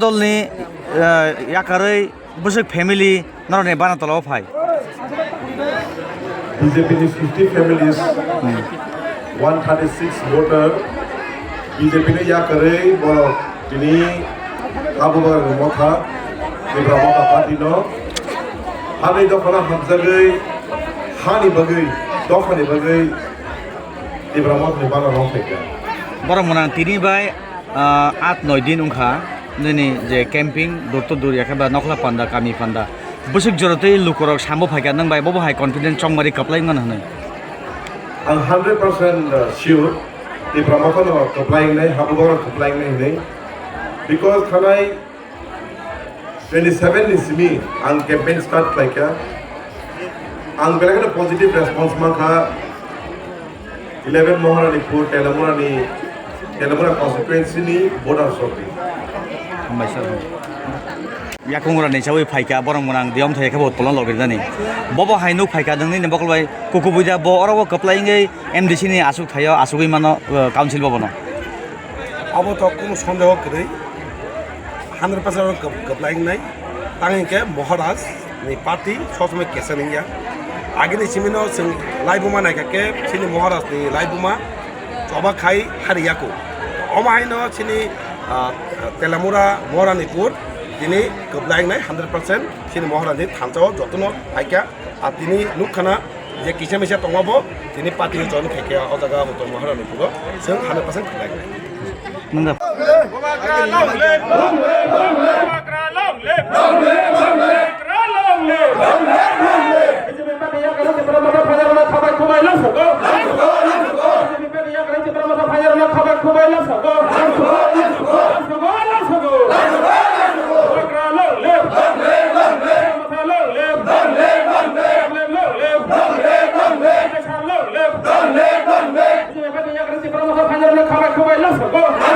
dolni yakarei busuk family narone bana tolo phai BJP is 50 families, 136 voter. BJP ne yakarei bo tini abu bakar motha Ibrahim party no hani dokana hamzagai hani bagai dokani bagai Ibrahim ne bana rong pheka borong monang tini bai 8-9 din ungkha nini je camping dorto dur yakaba nokla panda kami panda busuk jorotei lukorok sambo phaika nang bai bobo hai confident chongmari kaplai ngan hanai ang 100% sure Ibrahim no applying nai habu bakar applying nai because thanai 27 is me ang campaign start like ang belakang positive response maka 11 Mohanipur Telamura constituency ni border shopping hambai sar yakungura ni chawi phaika borong monang diom thai khabot polon logir dani bobo hai nu phaika dangni ne bokolbai kukubuja bo orobo kaplai ngai MDC ni asuk thayo asugui mano council bobono अब तो কোনো সন্দেহ করে 100% কপ্লাইং নাই তাঙ্গে মহারাজ নি party সবসময় কেসে নিয়া আগে নি সিমিনো जों লাইবুমা নাইকাকে সিনি মহারাজ নি লাইবুমা সবা খাই হারিয়াকো অমাইনো সিনি তেলামুরা মহারানীপুর তিনি কপ্লাইং নাই 100% সিনি মহারানী থানচাও যতন আইকা আর তিনি নুখানা যে কিসে মিসে তঙ্গাবো তিনি পার্টি জন খেকে অজাগা মতো মহারানীপুর जों 100% কপ্লাইং নাই nanda Come on,